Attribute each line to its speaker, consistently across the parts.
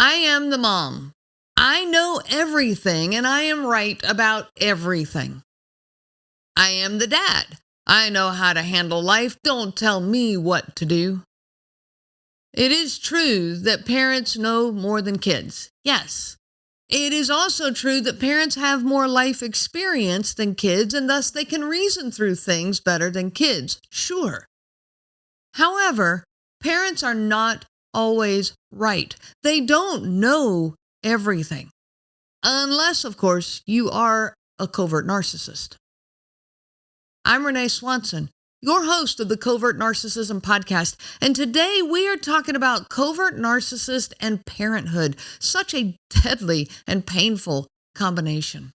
Speaker 1: I am the mom. I know everything and I am right about everything. I am the dad. I know how to handle life. Don't tell me what to do. It is true that parents know more than kids. Yes. It is also true that parents have more life experience than kids, and thus they can reason through things better than kids. Sure. However, parents are not always right. They don't know everything. Unless, of course, you are a covert narcissist. I'm Renee Swanson, your host of the Covert Narcissism podcast, and today we are talking about covert narcissist and parenthood, such a deadly and painful combination.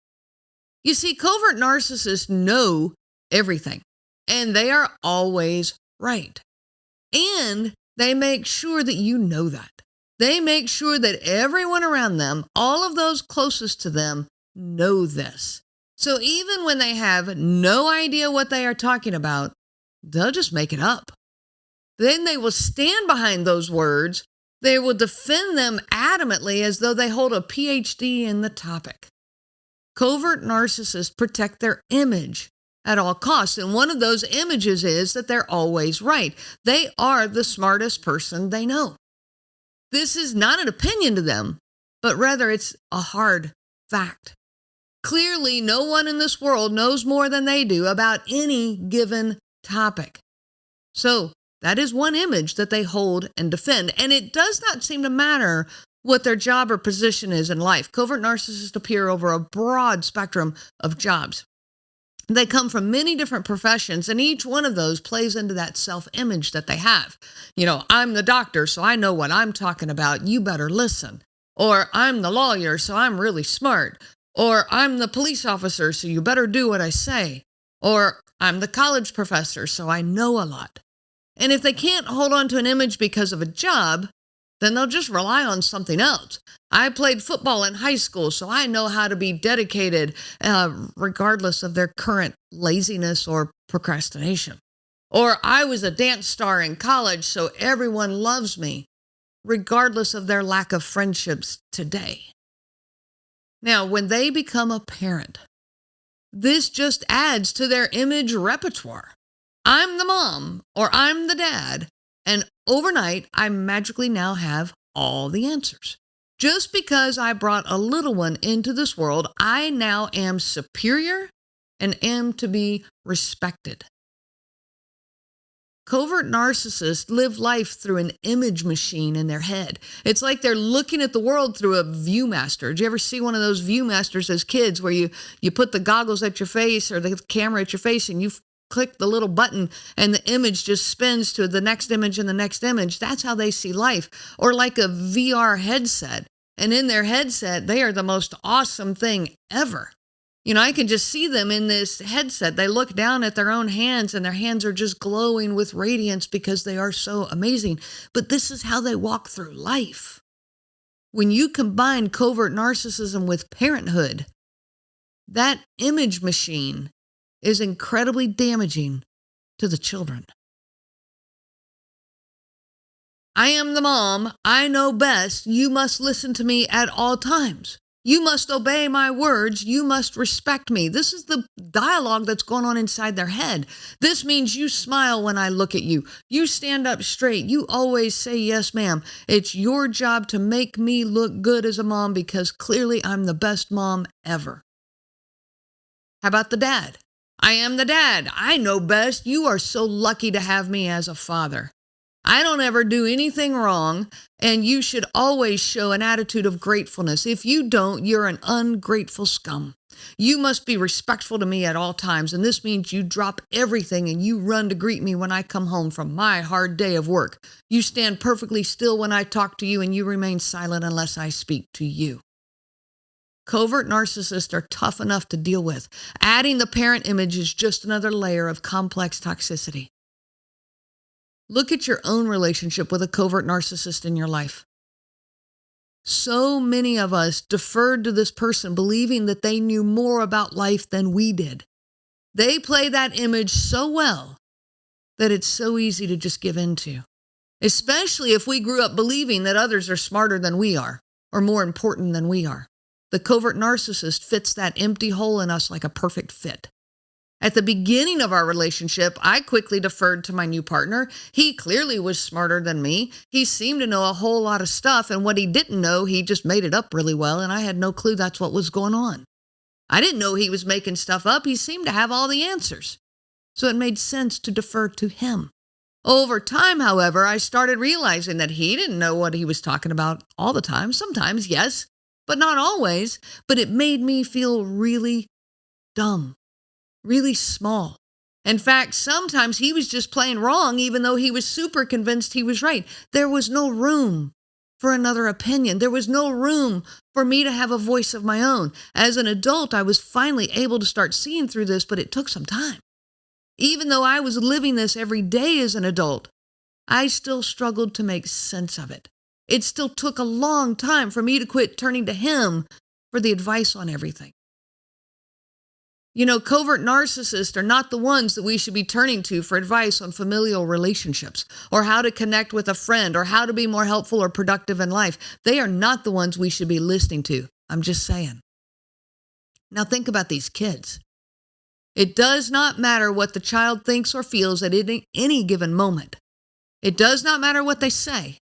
Speaker 1: You see, covert narcissists know everything, and they are always right. And they make sure that you know that. They make sure that everyone around them, all of those closest to them, know this. So even when they have no idea what they are talking about, they'll just make it up. Then they will stand behind those words. They will defend them adamantly as though they hold a PhD in the topic. Covert narcissists protect their image at all costs. And one of those images is that they're always right. They are the smartest person they know. This is not an opinion to them, but rather it's a hard fact. Clearly, no one in this world knows more than they do about any given topic. So that is one image that they hold and defend. And it does not seem to matter what their job or position is in life. Covert narcissists appear over a broad spectrum of jobs. They come from many different professions, and each one of those plays into that self-image that they have. You know, I'm the doctor, so I know what I'm talking about. You better listen. Or I'm the lawyer, so I'm really smart. Or I'm the police officer, so you better do what I say. Or I'm the college professor, so I know a lot. And if they can't hold on to an image because of a job, then they'll just rely on something else. I played football in high school, so I know how to be dedicated, regardless of their current laziness or procrastination. Or I was a dance star in college, so everyone loves me, regardless of their lack of friendships today. Now, when they become a parent, this just adds to their image repertoire. I'm the mom, or I'm the dad, and overnight, I magically now have all the answers. Just because I brought a little one into this world, I now am superior and am to be respected. Covert narcissists live life through an image machine in their head. It's like they're looking at the world through a Viewmaster. Did you ever see one of those Viewmasters as kids where you put the goggles at your face or the camera at your face and you click the little button and the image just spins to the next image and the next image? That's how they see life. Or like a VR headset. And in their headset, they are the most awesome thing ever. You know, I can just see them in this headset. They look down at their own hands and their hands are just glowing with radiance because they are so amazing. But this is how they walk through life. When you combine covert narcissism with parenthood, that image machine is incredibly damaging to the children. I am the mom. I know best. You must listen to me at all times. You must obey my words. You must respect me. This is the dialogue that's going on inside their head. This means you smile when I look at you. You stand up straight. You always say, yes, ma'am. It's your job to make me look good as a mom because clearly I'm the best mom ever. How about the dad? I am the dad. I know best. You are so lucky to have me as a father. I don't ever do anything wrong, and you should always show an attitude of gratefulness. If you don't, you're an ungrateful scum. You must be respectful to me at all times, and this means you drop everything and you run to greet me when I come home from my hard day of work. You stand perfectly still when I talk to you, and you remain silent unless I speak to you. Covert narcissists are tough enough to deal with. Adding the parent image is just another layer of complex toxicity. Look at your own relationship with a covert narcissist in your life. So many of us deferred to this person believing that they knew more about life than we did. They play that image so well that it's so easy to just give in to, especially if we grew up believing that others are smarter than we are. or more important than we are. The covert narcissist fits that empty hole in us like a perfect fit. At the beginning of our relationship, I quickly deferred to my new partner. He clearly was smarter than me. He seemed to know a whole lot of stuff, and what he didn't know, he just made it up really well, and I had no clue that's what was going on. I didn't know he was making stuff up. He seemed to have all the answers. So it made sense to defer to him. Over time, however, I started realizing that he didn't know what he was talking about all the time. Sometimes, yes, but not always. But it made me feel really dumb, really small. In fact, sometimes he was just plain wrong, even though he was super convinced he was right. There was no room for another opinion. There was no room for me to have a voice of my own. As an adult, I was finally able to start seeing through this, but it took some time. Even though I was living this every day as an adult, I still struggled to make sense of it. It still took a long time for me to quit turning to him for the advice on everything. You know, covert narcissists are not the ones that we should be turning to for advice on familial relationships, or how to connect with a friend, or how to be more helpful or productive in life. They are not the ones we should be listening to. I'm just saying. Now think about these kids. It does not matter what the child thinks or feels at any given moment. It does not matter what they say.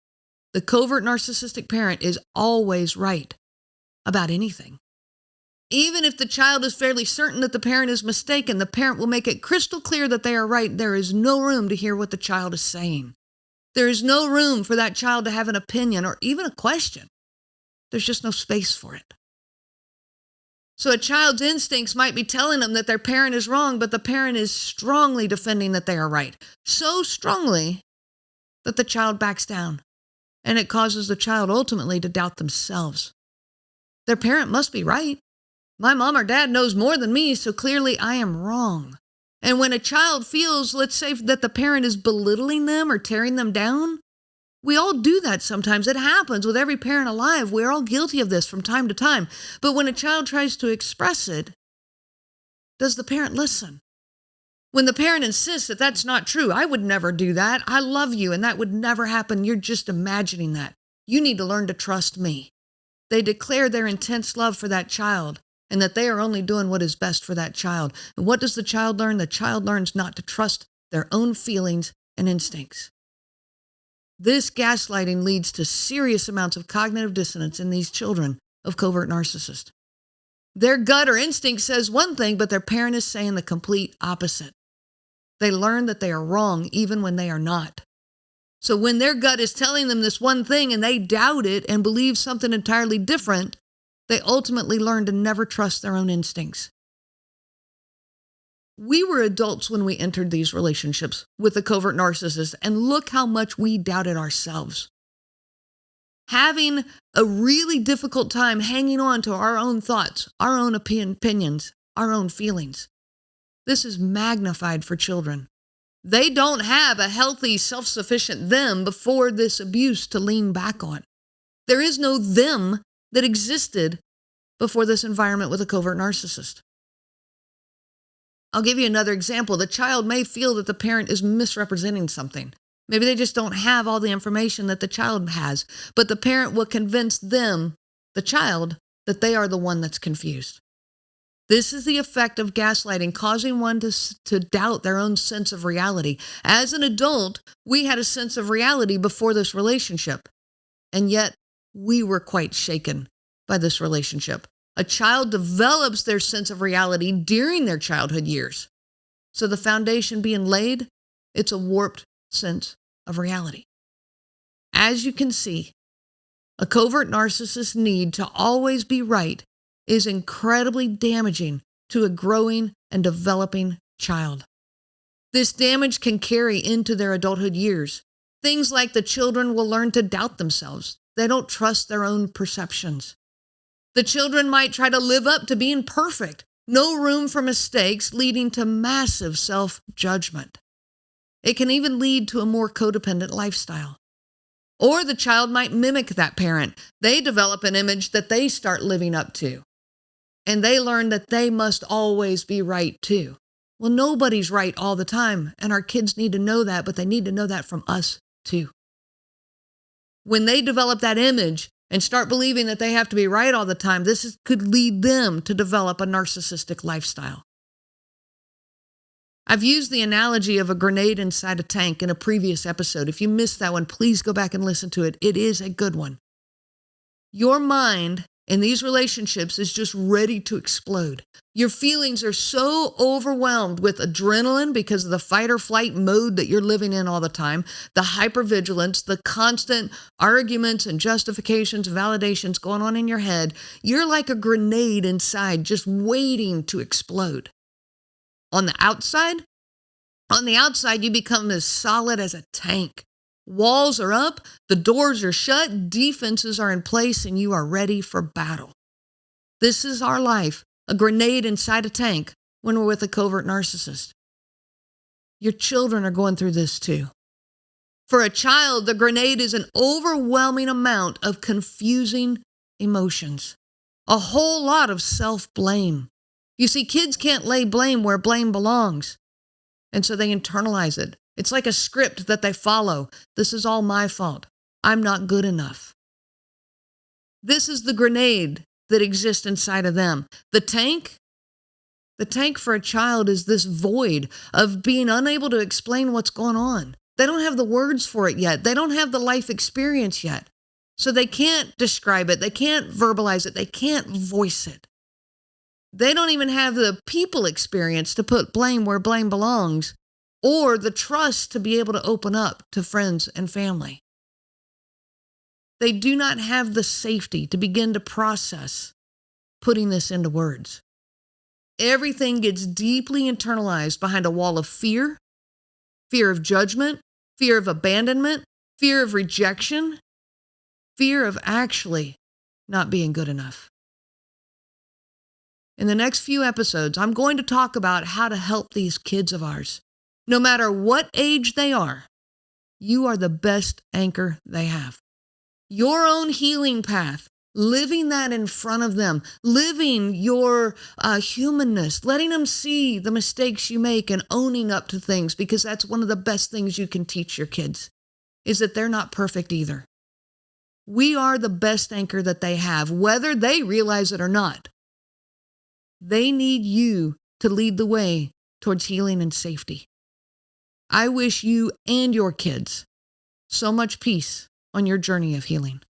Speaker 1: The covert narcissistic parent is always right about anything. Even if the child is fairly certain that the parent is mistaken, the parent will make it crystal clear that they are right. There is no room to hear what the child is saying. There is no room for that child to have an opinion or even a question. There's just no space for it. So a child's instincts might be telling them that their parent is wrong, but the parent is strongly defending that they are right. So strongly that the child backs down, and it causes the child ultimately to doubt themselves. Their parent must be right. My mom or dad knows more than me, so clearly I am wrong. And when a child feels, let's say, that the parent is belittling them or tearing them down, we all do that sometimes. It happens with every parent alive. We're all guilty of this from time to time. But when a child tries to express it, does the parent listen? When the parent insists that that's not true, I would never do that. I love you, and that would never happen. You're just imagining that. You need to learn to trust me. They declare their intense love for that child, and that they are only doing what is best for that child. And what does the child learn? The child learns not to trust their own feelings and instincts. This gaslighting leads to serious amounts of cognitive dissonance in these children of covert narcissists. Their gut or instinct says one thing, but their parent is saying the complete opposite. They learn that they are wrong even when they are not. So when their gut is telling them this one thing and they doubt it and believe something entirely different, they ultimately learn to never trust their own instincts. We were adults when we entered these relationships with the covert narcissist, and look how much we doubted ourselves. Having a really difficult time hanging on to our own thoughts, our own opinions, our own feelings. This is magnified for children. They don't have a healthy, self-sufficient them before this abuse to lean back on. There is no them that existed before this environment with a covert narcissist. I'll give you another example. The child may feel that the parent is misrepresenting something. Maybe they just don't have all the information that the child has, but the parent will convince them, the child, that they are the one that's confused. This is the effect of gaslighting, causing one to doubt their own sense of reality. As an adult, we had a sense of reality before this relationship, and yet we were quite shaken by this relationship. A child develops their sense of reality during their childhood years. So the foundation being laid, it's a warped sense of reality. As you can see, a covert narcissist's need to always be right is incredibly damaging to a growing and developing child. This damage can carry into their adulthood years. Things like the children will learn to doubt themselves. They don't trust their own perceptions. The children might try to live up to being perfect. No room for mistakes, leading to massive self-judgment. It can even lead to a more codependent lifestyle. Or the child might mimic that parent. They develop an image that they start living up to. And they learn that they must always be right too. Well, nobody's right all the time, and our kids need to know that, but they need to know that from us too. When they develop that image, and start believing that they have to be right all the time, could lead them to develop a narcissistic lifestyle. I've used the analogy of a grenade inside a tank in a previous episode. If you missed that one, please go back and listen to it. It is a good one. Your mind in these relationships is just ready to explode. Your feelings are so overwhelmed with adrenaline because of the fight or flight mode that you're living in all the time, the hypervigilance, the constant arguments and justifications, validations going on in your head. You're like a grenade inside, just waiting to explode. On the outside, you become as solid as a tank. Walls are up, the doors are shut, defenses are in place, and you are ready for battle. This is our life, a grenade inside a tank when we're with a covert narcissist. Your children are going through this too. For a child, the grenade is an overwhelming amount of confusing emotions, a whole lot of self-blame. You see, kids can't lay blame where blame belongs, and so they internalize it. It's like a script that they follow. This is all my fault. I'm not good enough. This is the grenade that exists inside of them. The tank for a child is this void of being unable to explain what's going on. They don't have the words for it yet. They don't have the life experience yet. So they can't describe it. They can't verbalize it. They can't voice it. They don't even have the people experience to put blame where blame belongs, or the trust to be able to open up to friends and family. They do not have the safety to begin to process putting this into words. Everything gets deeply internalized behind a wall of fear of judgment, fear of abandonment, fear of rejection, fear of actually not being good enough. In the next few episodes, I'm going to talk about how to help these kids of ours. No matter what age they are, you are the best anchor they have. Your own healing path, living that in front of them, living your humanness, letting them see the mistakes you make and owning up to things, because that's one of the best things you can teach your kids, is that they're not perfect either. We are the best anchor that they have, whether they realize it or not. They need you to lead the way towards healing and safety. I wish you and your kids so much peace on your journey of healing.